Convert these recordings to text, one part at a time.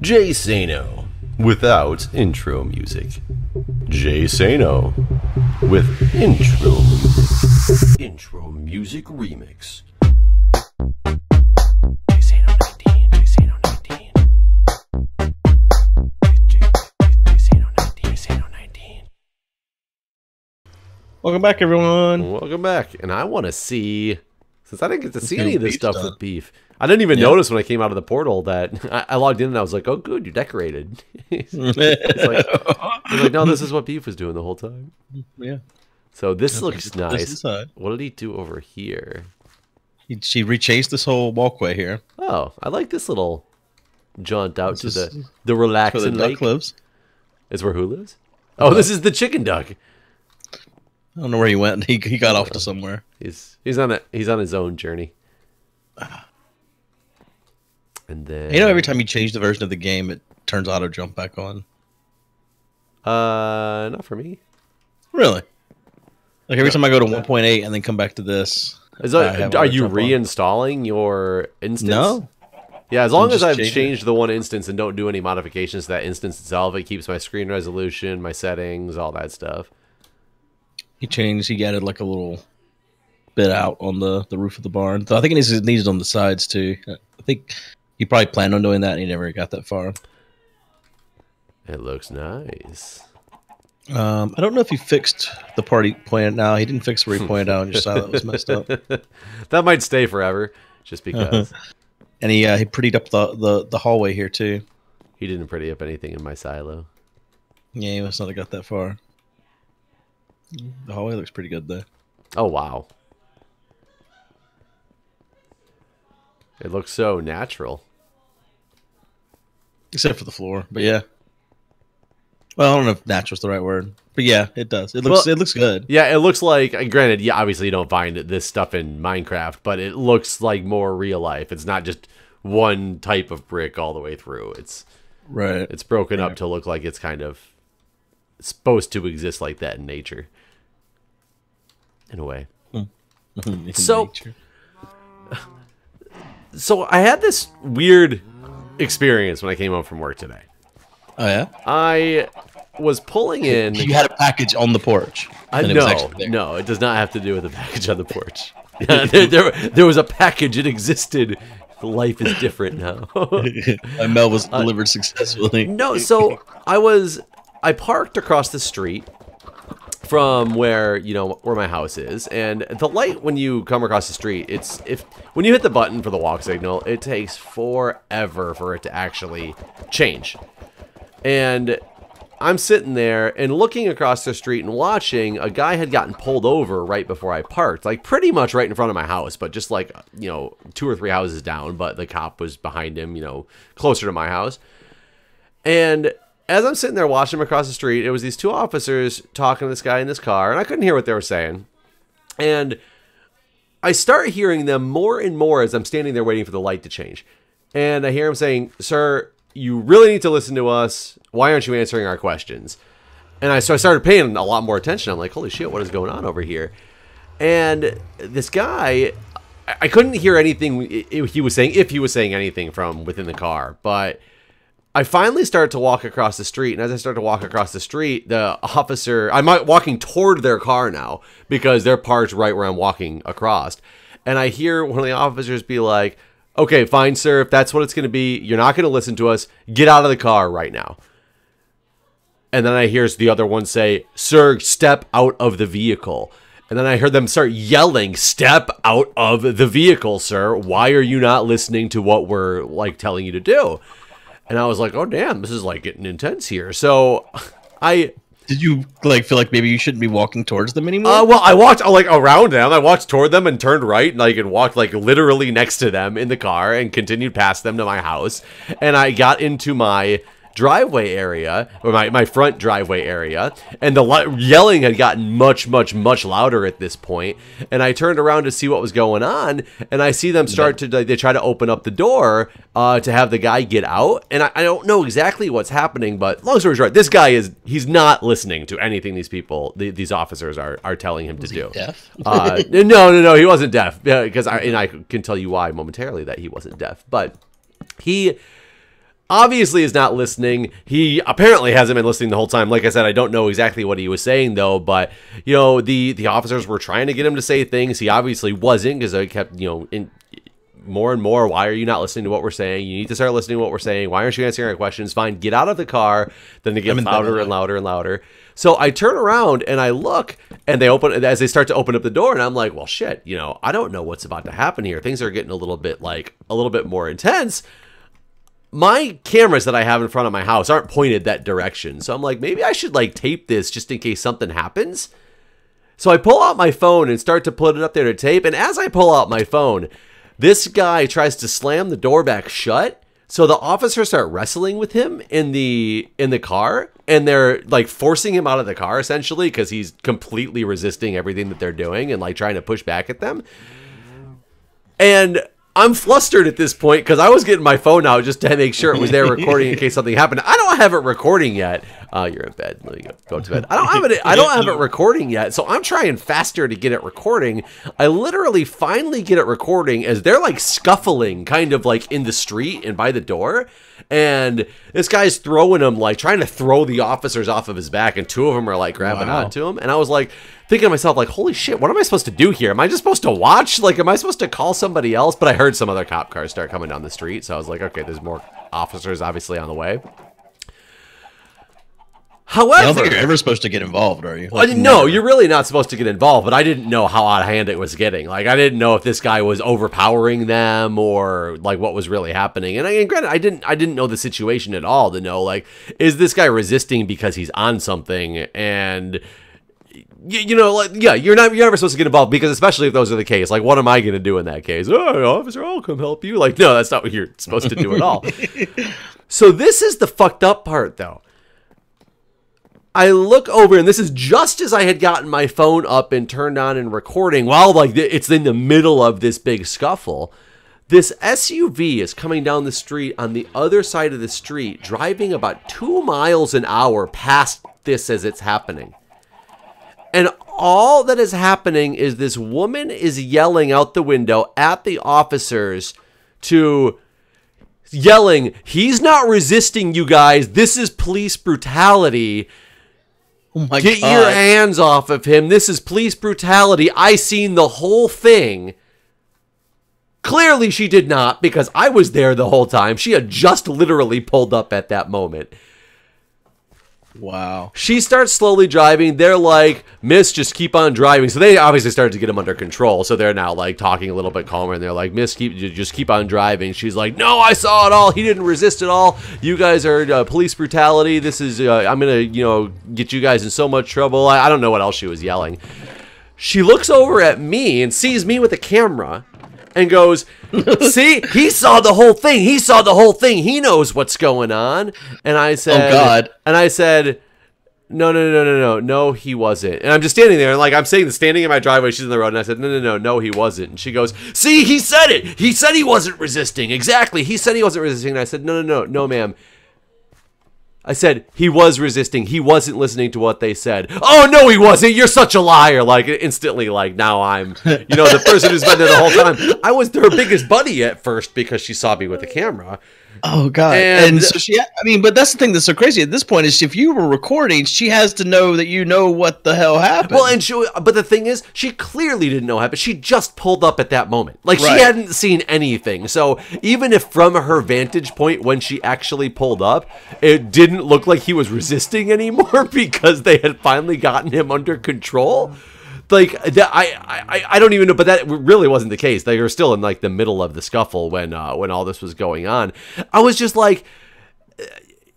Jay Sano without intro music. Jay Sano with intro music. Intro music remix. Jay Sano 19. Jay Sano 19. Jay Sano 19. Jay Sano 19. Welcome back, everyone. Welcome back. And I want to see, since I didn't get to see any of this stuff with beef. I didn't even notice when I came out of the portal that I logged in and I was like, oh, good, you decorated. He's like, no, this is what beef was doing the whole time. Yeah. So this looks nice. This is, what did he do over here? she rechased this whole walkway here. Oh, I like this little jaunt out to the relaxing lake. Lives. Is where who lives? Oh, this is the chicken duck. I don't know where he went. He got off to somewhere. He's on his own journey. And then, you know, every time you change the version of the game, it turns auto jump back on. Not for me. Really? Like every time I go to 1.8 and then come back to this. Are you reinstalling your instance? No. Yeah, as long as I've changed the one instance and don't do any modifications to that instance itself, it keeps my screen resolution, my settings, all that stuff. He added like a little bit out on the roof of the barn. So I think it needs it on the sides too. I think he probably planned on doing that and he never got that far. It looks nice. I don't know if he fixed the part he pointed out. He didn't fix where he pointed out and just saw that was messed up. That might stay forever, just because. And he prettied up the hallway here too. He didn't pretty up anything in my silo. Yeah, he must not have got that far. The hallway looks pretty good though. Oh wow. It looks so natural. Except for the floor, but yeah. Well, I don't know if natural's the right word, but yeah, it does. It looks good. Yeah, it looks like. Granted, yeah, obviously you don't find this stuff in Minecraft, but it looks like more real life. It's not just one type of brick all the way through. It's right. It's broken up to look like it's kind of supposed to exist like that in nature, in a way. So I had this weird experience when I came home from work today. Oh yeah? I was pulling in. You had a package on the porch. No, it does not have to do with the package on the porch. Yeah, there was a package. It existed. Life is different now. My mail was delivered successfully. No, so I parked across the street from where my house is, and the light when you come across the street, when you hit the button for the walk signal, it takes forever for it to actually change. And I'm sitting there and looking across the street and watching a guy had gotten pulled over right before I parked, like pretty much right in front of my house, but just like 2 or 3 houses down, but the cop was behind him, closer to my house. And as I'm sitting there watching him across the street, it was these 2 officers talking to this guy in this car, and I couldn't hear what they were saying. And I start hearing them more and more as I'm standing there waiting for the light to change. And I hear him saying, "Sir, you really need to listen to us. Why aren't you answering our questions?" And so I started paying a lot more attention. I'm like, holy shit, what is going on over here? And this guy, I couldn't hear anything he was saying, if he was saying anything from within the car, but I finally started to walk across the street, and as I started to walk across the street, the officer, I'm walking toward their car now, because they're parked right where I'm walking across, and I hear one of the officers be like, "Okay, fine, sir, if that's what it's going to be, you're not going to listen to us, get out of the car right now." And then I hear the other one say, "Sir, step out of the vehicle." And then I heard them start yelling, "Step out of the vehicle, sir. Why are you not listening to what we're telling you to do?" And I was like, oh, damn, this is getting intense here. So Did you feel like maybe you shouldn't be walking towards them anymore? Well, I walked around them. I walked toward them and turned right and walked literally next to them in the car and continued past them to my house. And I got into my driveway area, or my front driveway area, and the yelling had gotten much louder at this point. And I turned around to see what was going on, and I see them start to they try to open up the door to have the guy get out. And I don't know exactly what's happening, but long story short, this guy he's not listening to anything these officers are telling him to do. Deaf? No, he wasn't deaf, because I can tell you why momentarily that he wasn't deaf, but obviously is not listening. He apparently hasn't been listening the whole time. Like I said, I don't know exactly what he was saying though, but you know, the officers were trying to get him to say things. He obviously wasn't, because I kept, you know, more and more, why are you not listening to what we're saying? You need to start listening to what we're saying. Why aren't you answering our questions? Fine, get out of the car. Then they get louder and louder and louder. So I turn around and I look, and they open, as they start to open up the door, and I'm like, well, shit, you know, I don't know what's about to happen here. Things are getting a little bit more intense. My cameras that I have in front of my house aren't pointed that direction. So I'm like, maybe I should like tape this just in case something happens. So I pull out my phone and start to put it up there to tape. And as I pull out my phone, this guy tries to slam the door back shut. So the officers start wrestling with him in the car, and they're like forcing him out of the car essentially, because he's completely resisting everything that they're doing and like trying to push back at them. And I'm flustered at this point because I was getting my phone out just to make sure it was there recording in case something happened. I don't have it recording yet. You're in bed. Let me go to bed. I don't have it recording yet, so I'm trying faster to get it recording. I literally finally get it recording as they're like scuffling, kind of like in the street and by the door. And this guy's throwing him, like trying to throw the officers off of his back, and two of them are like grabbing onto him. And I was like thinking to myself, like, holy shit, what am I supposed to do here? Am I just supposed to watch? Like, am I supposed to call somebody else? But I heard some other cop cars start coming down the street, so I was like, okay, there's more officers obviously on the way. However, I don't think you're ever supposed to get involved, are you? Like, no, you're really not supposed to get involved, but I didn't know how out of hand it was getting. Like, I didn't know if this guy was overpowering them or like what was really happening. And granted, I didn't know the situation at all to know, like, is this guy resisting because he's on something? And you know, like, yeah, you're never supposed to get involved, because especially if those are the case, like, what am I going to do in that case? Oh, officer, I'll come help you. Like, no, that's not what you're supposed to do at all. So this is the fucked up part, though. I look over, and this is just as I had gotten my phone up and turned on and recording, while like it's in the middle of this big scuffle. This SUV is coming down the street on the other side of the street, driving about 2 miles an hour past this as it's happening. And all that is happening is this woman is yelling out the window at the officers yelling, he's not resisting, you guys. This is police brutality. Oh my Get God. your hands off of him. This is police brutality. I seen the whole thing. Clearly she did not, because I was there the whole time. She had just literally pulled up at that moment. Wow. She starts slowly driving. They're like, miss, just keep on driving. So they obviously started to get him under control. So they're now like talking a little bit calmer, and they're like, miss, just keep on driving. She's like, no, I saw it all. He didn't resist at all. You guys are police brutality. This is, I'm going to, you know, get you guys in so much trouble. I don't know what else she was yelling. She looks over at me and sees me with a camera and goes, see, he saw the whole thing. He saw the whole thing. He knows what's going on. And I said, oh God. And I said, no, he wasn't. And I'm just standing there, and like I'm standing in my driveway, she's in the road, and I said, no, he wasn't. And she goes, see, he said it. He said he wasn't resisting. Exactly. He said he wasn't resisting. And I said, no, ma'am. I said, he was resisting. He wasn't listening to what they said. Oh, no, he wasn't. You're such a liar. Like, instantly, like, now I'm, you know, the person who's been there the whole time. I was her biggest buddy at first because she saw me with the camera. Oh God! And so she, I mean, but that's the thing that's so crazy at this point is if you were recording, she has to know that you know what the hell happened. Well, and but the thing is, she clearly didn't know what happened. She just pulled up at that moment, like she hadn't seen anything. So even if from her vantage point when she actually pulled up, it didn't look like he was resisting anymore because they had finally gotten him under control. Like I don't even know, but that really wasn't the case. They were still in like the middle of the scuffle when all this was going on. I was just like,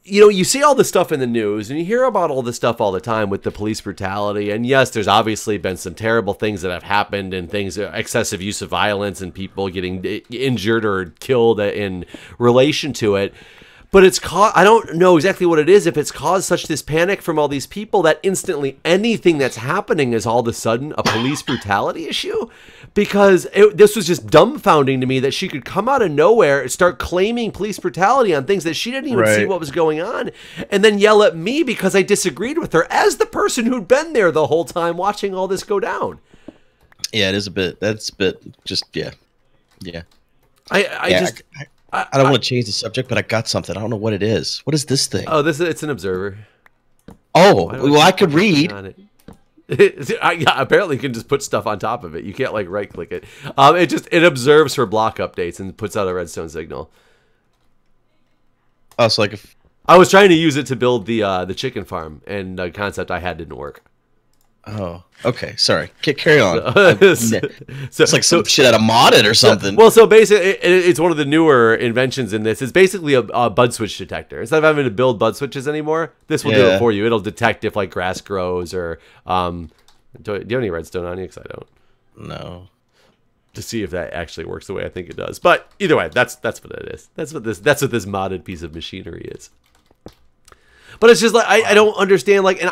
you know, you see all this stuff in the news and you hear about all this stuff all the time with the police brutality. And yes, there's obviously been some terrible things that have happened and things, excessive use of violence and people getting injured or killed in relation to it. But it's I don't know exactly what it is, if it's caused such this panic from all these people that instantly anything that's happening is all of a sudden a police brutality issue. Because this was just dumbfounding to me that she could come out of nowhere and start claiming police brutality on things that she didn't even see what was going on. And then yell at me because I disagreed with her as the person who'd been there the whole time watching all this go down. Yeah, it is a bit, that's a bit just, yeah. I don't want to change the subject, but I got something. I don't know what it is. What is this thing? Oh, it's an observer. Oh, well, I could read. On it. Yeah, apparently you can just put stuff on top of it. You can't like right click it. It observes for block updates and puts out a redstone signal. Oh, so like if I was trying to use it to build the chicken farm, and the concept I had didn't work. oh, okay, sorry. Carry on. So It's like some shit out of modded or something. Well, so basically, it's one of the newer inventions in this. It's basically a bud switch detector. Instead of having to build bud switches anymore, this will do it for you. It'll detect if like grass grows or do you have any redstone on you? Because I don't. No. To see if that actually works the way I think it does. But either way, that's what it is. That's what this modded piece of machinery is. But it's just like I don't understand. Like,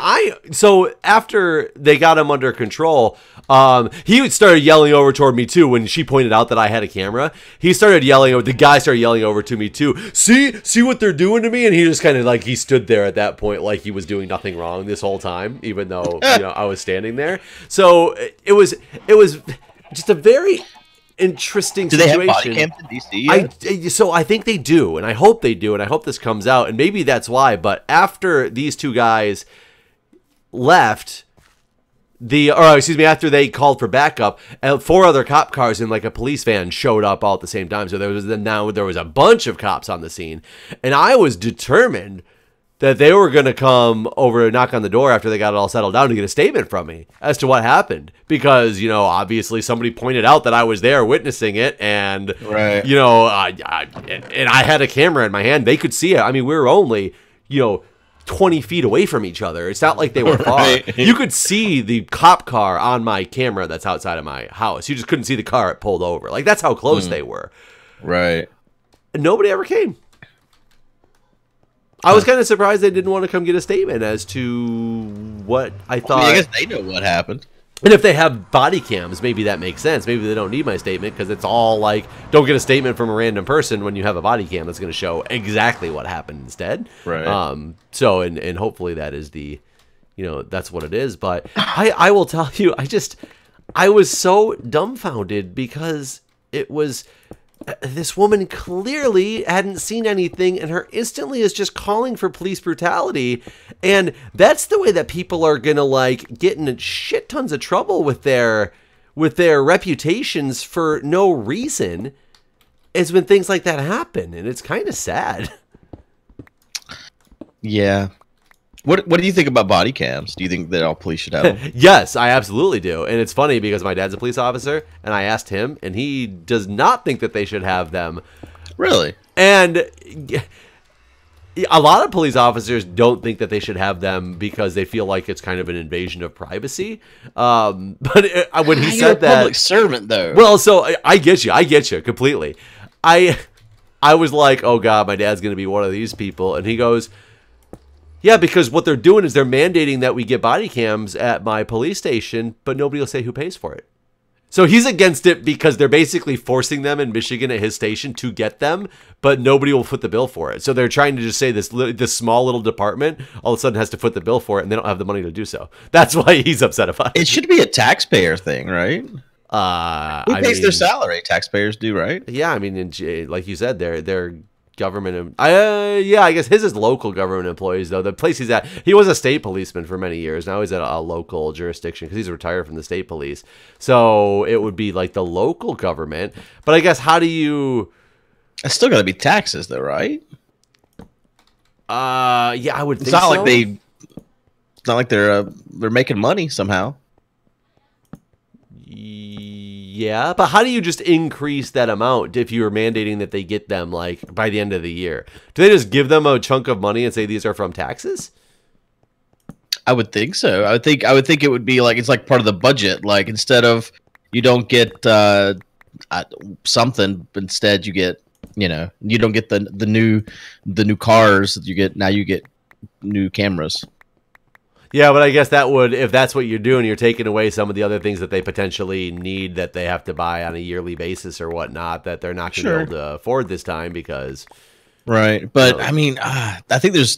so after they got him under control, he started yelling over toward me too. When she pointed out that I had a camera, he started yelling over. The guy started yelling over to me too. See what they're doing to me. And he just kind of like he stood there at that point like he was doing nothing wrong this whole time, even though I was standing there. So it was just a very interesting situation. Do they have body cams in DC yet? So I think they do, and I hope they do, and I hope this comes out, and maybe that's why. But after these two guys left, after they called for backup, 4 other cop cars in like a police van showed up all at the same time. So there was a bunch of cops on the scene, and I was determined that they were going to come over and knock on the door after they got it all settled down to get a statement from me as to what happened. Because, obviously somebody pointed out that I was there witnessing it. And, right. And I had a camera in my hand. They could see it. I mean, we were only, 20 feet away from each other. It's not like they were far. Right. You could see the cop car on my camera that's outside of my house. You just couldn't see the car it pulled over. Like, that's how close they were. Right. And nobody ever came. I was kind of surprised they didn't want to come get a statement as to what I thought. I guess they know what happened. And if they have body cams, maybe that makes sense. Maybe they don't need my statement because it's all like, don't get a statement from a random person when you have a body cam that's going to show exactly what happened instead. Right. So, and hopefully that is that's what it is. But I will tell you, I was so dumbfounded because it was... This woman clearly hadn't seen anything, and her instantly is just calling for police brutality. And that's the way that people are gonna like get in shit tons of trouble with their reputations for no reason, is when things like that happen, and it's kind of sad. Yeah. What do you think about body cams? Do you think that all police should have them? Yes, I absolutely do. And it's funny because my dad's a police officer, and I asked him, and he does not think that they should have them. Really? And a lot of police officers don't think that they should have them because they feel like it's kind of an invasion of privacy. But when he said that, public servant though. well, so I get you completely. I was like, oh God, my dad's gonna be one of these people, and he goes, yeah, because what they're doing is they're mandating that we get body cams at my police station, but nobody will say who pays for it. So he's against it because they're basically forcing them in Michigan at his station to get them, but nobody will foot the bill for it. So they're trying to just say this small little department all of a sudden has to foot the bill for it, and they don't have the money to do so. That's why he's upset about it. It should be a taxpayer thing, right? Who pays their salary? Taxpayers do, right? Yeah, I mean, like you said, they're government. Yeah, I guess his is local government employees though. The place he's at, he was a state policeman for many years. Now he's at a local jurisdiction because he's retired from the state police. So it would be like the local government. But I guess how do you? It's still got to be taxes though, right? Yeah, I would think it's not so. It's not like they're making money somehow. Yeah, but how do you just increase that amount if you were mandating that they get them like by the end of the year? Do they just give them a chunk of money and say these are from taxes? I would think so. I would think it would be like it's like part of the budget. Like instead of you don't get something, but instead you get you don't get the new cars. You get new cameras. Yeah, but I guess that would, if that's what you're doing, you're taking away some of the other things that they potentially need that they have to buy on a yearly basis or whatnot that they're not going to be able to afford this time because. Right, but I mean, I think there's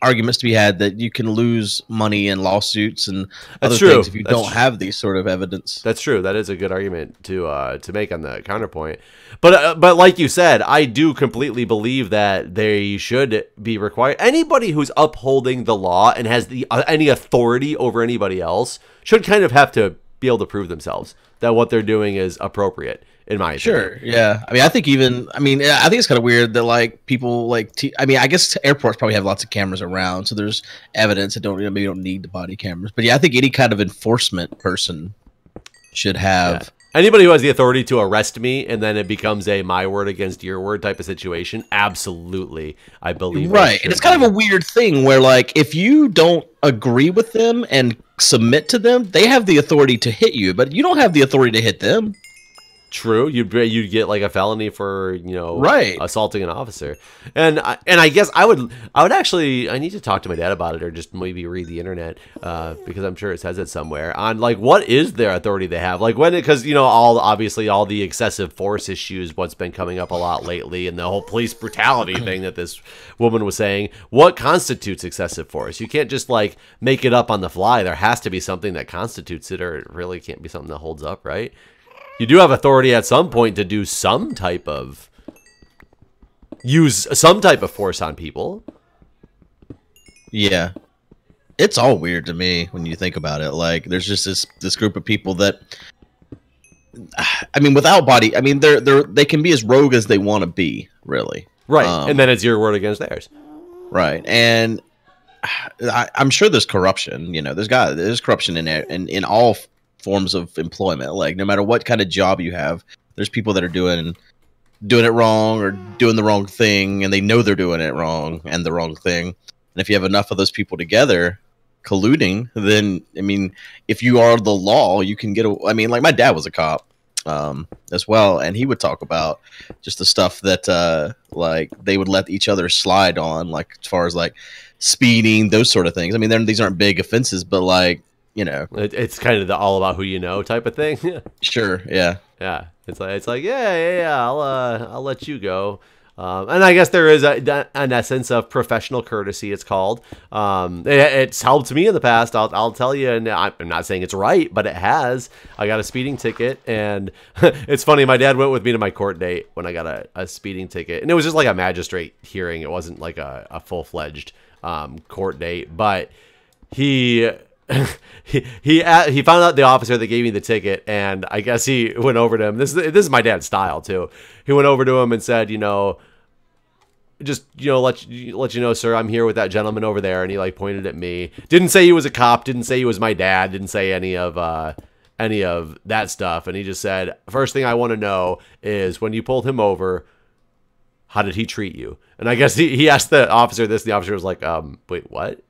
arguments to be had that you can lose money in lawsuits and That's other true. things if you That's don't have these sort of evidence. That's true. That is a good argument to make on the counterpoint. But like you said, I do completely believe that they should be required. Anybody who's upholding the law and has the any authority over anybody else should kind of have to be able to prove themselves that what they're doing is appropriate. In my opinion. Sure, yeah. I mean, I think it's kind of weird that like people like. I mean, I guess airports probably have lots of cameras around, so there's evidence that maybe you don't need the body cameras. But yeah, I think any kind of enforcement person should have. Yeah. Anybody who has the authority to arrest me and then it becomes a my word against your word type of situation, absolutely, I believe. Right, and it's kind of a weird thing where like if you don't agree with them and submit to them, they have the authority to hit you, but you don't have the authority to hit them. True, you'd get like a felony for right, assaulting an officer, and I guess I would actually I need to talk to my dad about it or just maybe read the internet because I'm sure it says it somewhere on like what is their authority they have because obviously all the excessive force issues what's been coming up a lot lately and the whole police brutality thing that this woman was saying. What constitutes excessive force? You can't just like make it up on the fly. There has to be something that constitutes it, or it really can't be something that holds up, right? You do have authority at some point to do use some type of force on people. Yeah. It's all weird to me when you think about it. Like there's just this group of people that I mean without body, I mean they can be as rogue as they want to be, really. Right. And then it's your word against theirs. Right. And I'm sure there's corruption, there's corruption in all forms of employment. Like no matter what kind of job you have, there's people that are doing it wrong or doing the wrong thing, and they know they're doing it wrong and the wrong thing. And if you have enough of those people together colluding, then I mean, if you are the law, you can get. I mean, like my dad was a cop as well, and he would talk about just the stuff that like they would let each other slide on, like as far as like speeding, those sort of things. I mean, these aren't big offenses, but like. It's kind of the all about who you know type of thing. Sure, yeah, yeah. It's like yeah. I'll let you go. And I guess there is an essence of professional courtesy. It's called. It's helped me in the past. I'll tell you. And I'm not saying it's right, but it has. I got a speeding ticket, and it's funny. My dad went with me to my court date when I got a speeding ticket, and it was just like a magistrate hearing. It wasn't like a full-fledged court date, but he found out the officer that gave me the ticket, and I guess he went over to him. This is my dad's style too. He went over to him and said, just let you know, sir, I'm here with that gentleman over there, and he like pointed at me. Didn't say he was a cop. Didn't say he was my dad. Didn't say any of that stuff. And he just said, first thing I want to know is when you pulled him over, how did he treat you? And I guess he asked the officer this. And the officer was like, wait, what?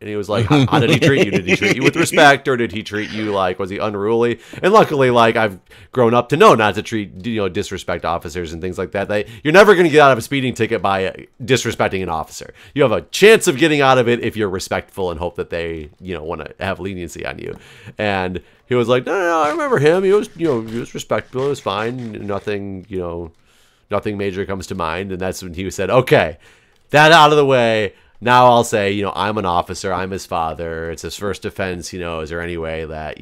And he was like, how did he treat you? Did he treat you with respect, or did he treat you like, was he unruly? And luckily, like, I've grown up to know not to treat, disrespect officers and things like that. You're never going to get out of a speeding ticket by disrespecting an officer. You have a chance of getting out of it if you're respectful and hope that they, want to have leniency on you. And he was like, no, I remember him. He was, he was respectful. It was fine. Nothing, nothing major comes to mind. And that's when he said, okay, that out of the way. Now I'll say, I'm an officer. I'm his father. It's his first offense. Is there any way that,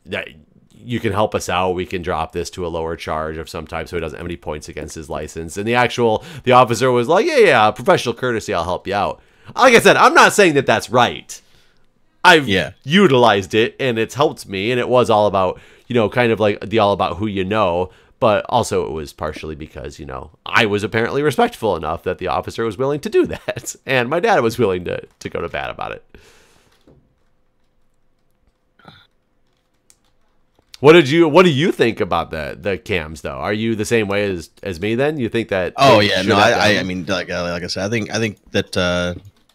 that you can help us out? We can drop this to a lower charge of some type so he doesn't have any points against his license. And the officer was like, yeah, professional courtesy. I'll help you out. Like I said, I'm not saying that that's right. I've utilized it, and it's helped me. And it was all about, kind of like all about who you know. But also it was partially because, I was apparently respectful enough that the officer was willing to do that. And my dad was willing to go to bat about it. What do you think about the cams though? Are you the same way as me then? You think that? Oh yeah, no, I mean like I said, I think that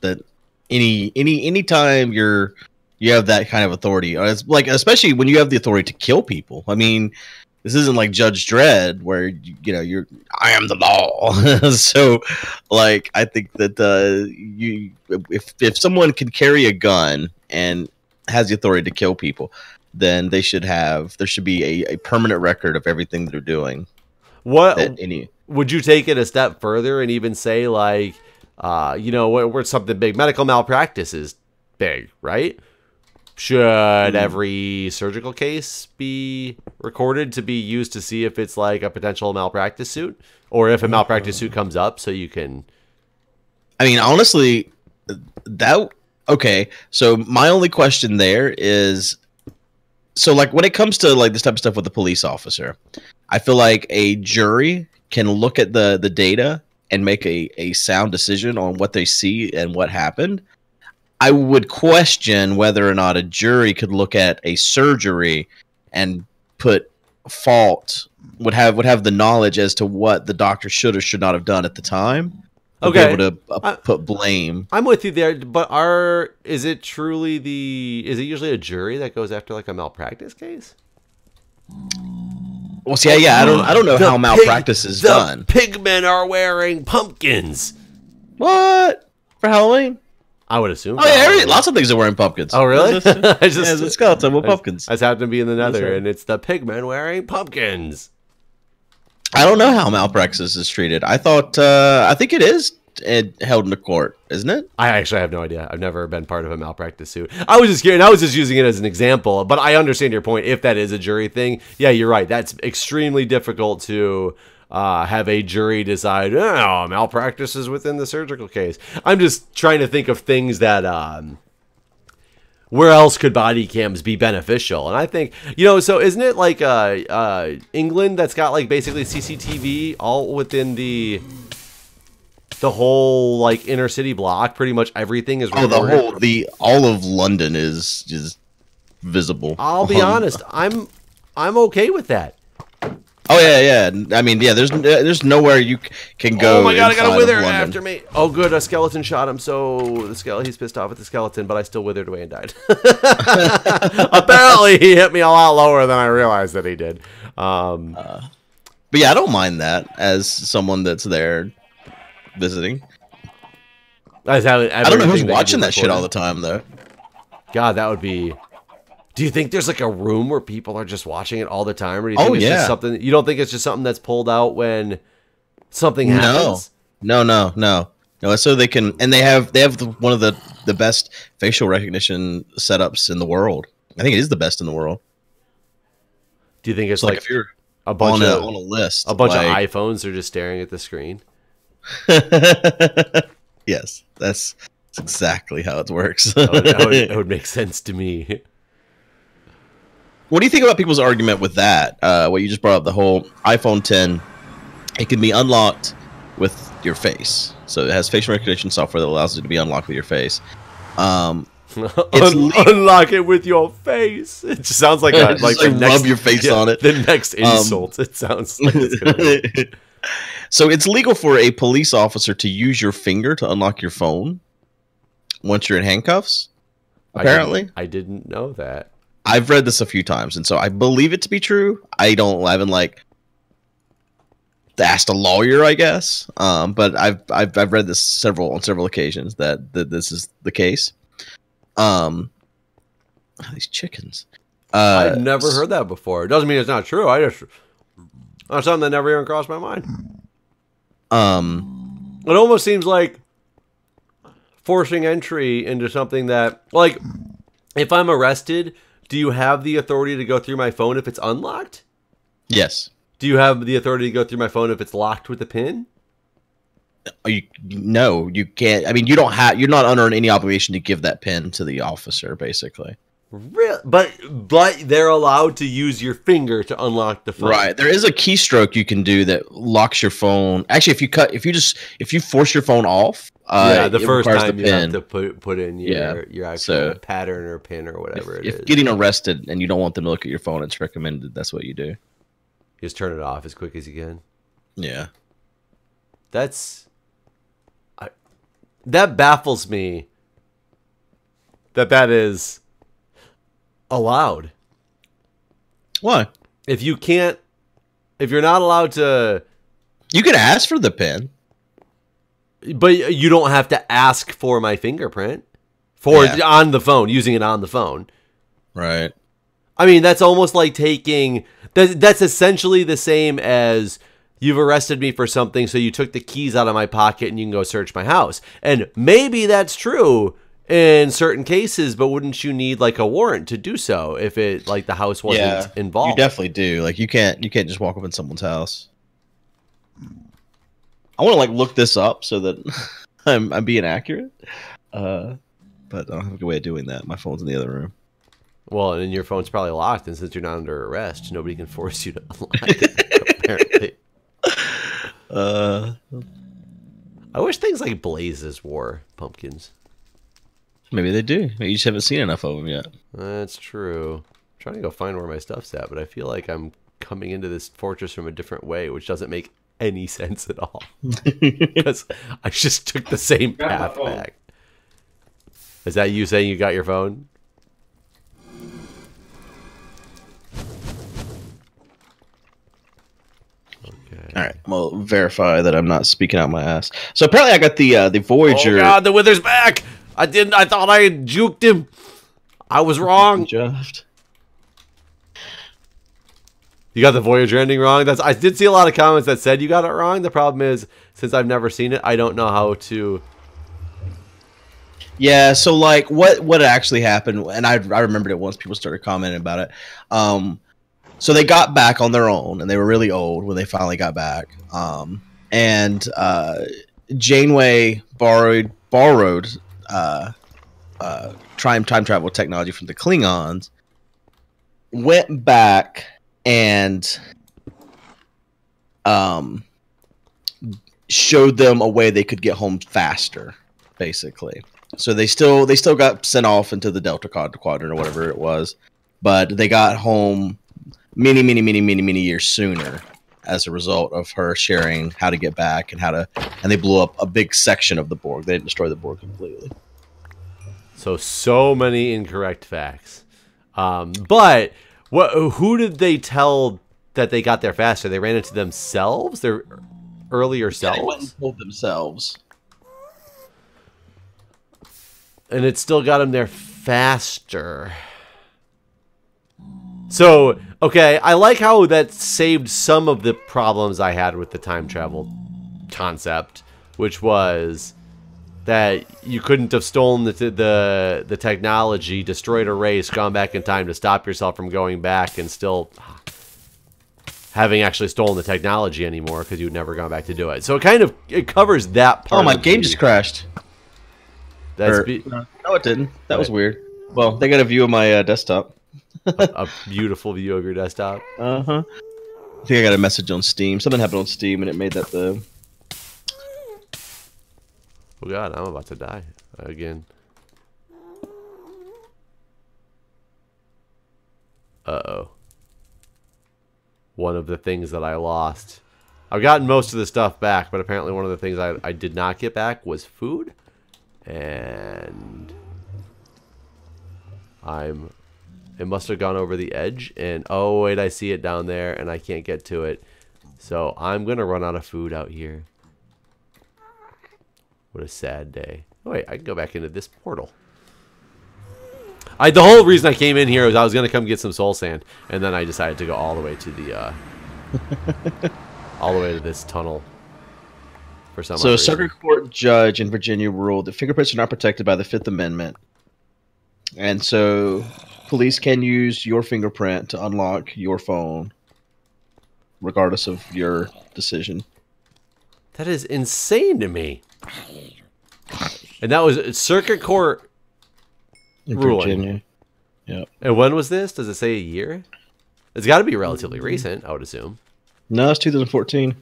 that any time you have that kind of authority, it's like especially when you have the authority to kill people. I mean, this isn't like Judge Dredd where I am the law. So like I think that if someone can carry a gun and has the authority to kill people, then there should be a permanent record of everything they're doing. Would you take it a step further and even say like you know, where something big, medical malpractice is big, right? Should every surgical case be recorded to be used to see if it's like a potential malpractice suit, or if a malpractice suit comes up, so you can? I mean, honestly, okay. So my only question there is, so like when it comes to like this type of stuff with the police officer, I feel like a jury can look at the data and make a sound decision on what they see and what happened. I would question whether or not a jury could look at a surgery and put fault, would have the knowledge as to what the doctor should or should not have done at the time. Okay, be able to put blame. I'm with you there, but is it usually a jury that goes after like a malpractice case? Well, see, yeah, I don't know how malpractice is done. Pigmen are wearing pumpkins. What? For Halloween? I would assume. Oh yeah, lots of things are wearing pumpkins. Oh really? It's a skeleton with pumpkins. I just happen to be in the Nether, and it's the pigmen wearing pumpkins. I don't know how malpractice is treated. I think it is held in the court, isn't it? I actually have no idea. I've never been part of a malpractice suit. I was just kidding. I was just using it as an example, but I understand your point. If that is a jury thing, yeah, you're right. That's extremely difficult to have a jury decide, oh, malpractice is within the surgical case. I'm just trying to think of things that, where else could body cams be beneficial? And I think, you know, so isn't it like England that's got like basically CCTV all within the whole like inner city block? Pretty much everything is recorded. All of London is visible. I'll be honest, I'm okay with that. Oh yeah. I mean, yeah. There's nowhere you can go. Oh my god! I got a wither after me. Oh good, a skeleton shot him. So he's pissed off at the skeleton, but I still withered away and died. Apparently, he hit me a lot lower than I realized that he did. But yeah, I don't mind that as someone that's there visiting. I don't know who's watching that shit all the time though. God, that would be. Do you think there's like a room where people are just watching it all the time, or do you think it's just something? You don't think it's just something that's pulled out when something happens? No. So they can, and they have one of the best facial recognition setups in the world. I think it is the best in the world. Do you think it's like if you're a bunch on a list, a bunch of iPhones are just staring at the screen? Yes, that's exactly how it works. That would make sense to me. What do you think about people's argument with that? What you just brought up, the whole iPhone 10, it can be unlocked with your face. So it has facial recognition software that allows it to be unlocked with your face. Unlock it with your face. It just sounds like rub your face on it. The next insult. It sounds like it's gonna be. So it's legal for a police officer to use your finger to unlock your phone once you're in handcuffs. Apparently, I didn't know that. I've read this a few times, and so I believe it to be true. I haven't like asked a lawyer, I guess, but I've read this on several occasions that this is the case. These chickens. I've never heard that before. It doesn't mean it's not true. That's something that never even crossed my mind. It almost seems like forcing entry into something that, like, if I'm arrested, do you have the authority to go through my phone if it's unlocked? Yes. Do you have the authority to go through my phone if it's locked with a pin? No, you can't. I mean, you're not under any obligation to give that pin to the officer, basically. Really? But they're allowed to use your finger to unlock the phone. Right. There is a keystroke you can do that locks your phone. Actually, if you force your phone off, the first time you have to put in your actual pattern or pin or whatever it is. If getting arrested and you don't want them to look at your phone, it's recommended that's what you do. You just turn it off as quick as you can. Yeah. That baffles me that is allowed. Why? If you're not allowed to... You can ask for the pin. But you don't have to ask for my fingerprint on the phone, using it on the phone. Right. I mean, that's almost like taking... That's essentially the same as you've arrested me for something, so you took the keys out of my pocket and you can go search my house. And maybe that's true in certain cases, but wouldn't you need like a warrant to do so if it like the house wasn't involved? You definitely do. Like you can't just walk up in someone's house. I want to like look this up so that I'm being accurate. But I don't have a good way of doing that. My phone's in the other room. Well, and your phone's probably locked, and since you're not under arrest, nobody can force you to unlock it, apparently. I wish things like blazes wore pumpkins. Maybe they do. Maybe you just haven't seen enough of them yet. That's true. I'm trying to go find where my stuff's at, but I feel like I'm coming into this fortress from a different way, which doesn't make any sense at all. Because I just took the same path back. Is that you saying you got your phone? Okay. All right, well, verify that I'm not speaking out my ass. So apparently, I got the Voyager. Oh God, the Wither's back! I didn't. I thought I had juked him. I was wrong. Just. You got the Voyager ending wrong. I did see a lot of comments that said you got it wrong. The problem is, since I've never seen it, I don't know how to. Yeah, so like what actually happened, and I remembered it once people started commenting about it. So they got back on their own, and they were really old when they finally got back. And Janeway borrowed time travel technology from the Klingons, went back and showed them a way they could get home faster, basically. So they still got sent off into the Delta Quadrant or whatever it was, but they got home many years sooner as a result of her sharing how to get back and and they blew up a big section of the Borg. They didn't destroy the Borg completely. So many incorrect facts. But who did they tell that they got there faster? They ran into themselves? Their earlier selves? They went and told themselves. And it still got them there faster. So, okay, I like how that saved some of the problems I had with the time travel concept, which was that you couldn't have stolen the technology, destroyed a race, gone back in time to stop yourself from going back, and still having actually stolen the technology anymore because you'd never gone back to do it. So it covers that part. Oh, my game just crashed. No, it didn't. That was weird. Well, they got a view of my desktop. a beautiful view of your desktop. Uh-huh. I think I got a message on Steam. Something happened on Steam, and it made that the... Oh, God, I'm about to die again. Uh-oh. One of the things that I lost. I've gotten most of the stuff back, but apparently one of the things I did not get back was food. And it must have gone over the edge, and oh wait, I see it down there and I can't get to it, so I'm gonna run out of food out here. What a sad day. Oh wait, I can go back into this portal. The whole reason I came in here was I was gonna come get some soul sand, and then I decided to go all the way to the all the way to this tunnel. So a circuit court judge in Virginia ruled that fingerprints are not protected by the Fifth Amendment. And so police can use your fingerprint to unlock your phone, regardless of your decision. That is insane to me. And that was a circuit court in ruling. Virginia. Yep. And when was this? Does it say a year? It's got to be relatively recent, I would assume. No, it's 2014.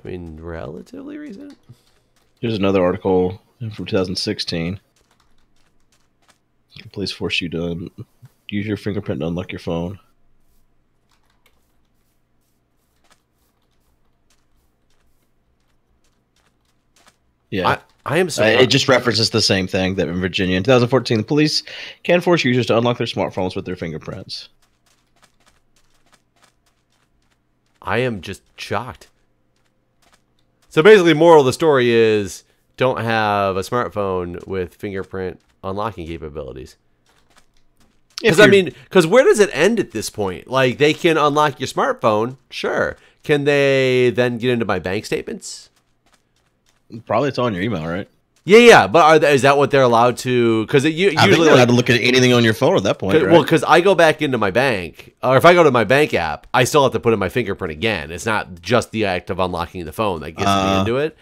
I mean, relatively recent. Here's another article from 2016. Police force you to use your fingerprint to unlock your phone. Yeah. I am surprised. It just references the same thing that in Virginia. In 2014, the police can force users to unlock their smartphones with their fingerprints. I am just shocked. So basically, moral of the story is don't have a smartphone with fingerprint unlocking capabilities. Because I mean, where does it end at this point? Like, they can unlock your smartphone, sure. can they then get into my bank statements? Probably it's on your email, right? Yeah. But is that what they're allowed to? Because I think usually they're allowed to look at anything on your phone at that point. Right? Well, because I go back into my bank, or if I go to my bank app, I still have to put in my fingerprint again. It's not just the act of unlocking the phone that gets me into it.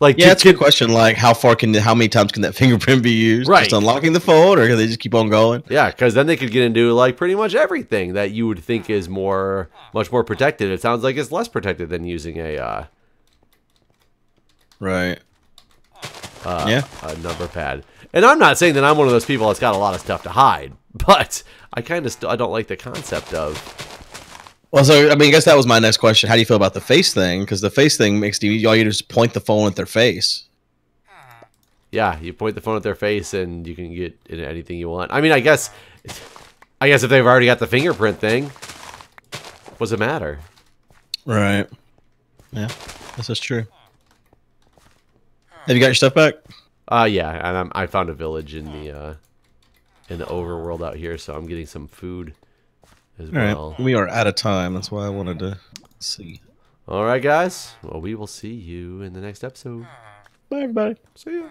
Like, yeah, it's a good question. Like, how many times can that fingerprint be used? Right. Just unlocking the phone, or can they just keep on going? Yeah, because then they could get into like pretty much everything that you would think is much more protected. It sounds like it's less protected than using a right. a number pad. And I'm not saying that I'm one of those people that's got a lot of stuff to hide, but I kind of I don't like the concept of. Well, so I mean, I guess that was my next question. How do you feel about the face thing? Because the face thing makes all you do is point the phone at their face. Yeah, you point the phone at their face and you can get into anything you want. I mean, I guess if they've already got the fingerprint thing, what's it matter? Right. Yeah, this is true. Have you got your stuff back? Yeah, and I found a village in the overworld out here, so I'm getting some food as well. Right. We are out of time. That's why I wanted to see. All right, guys. Well, we will see you in the next episode. Bye, everybody. See ya.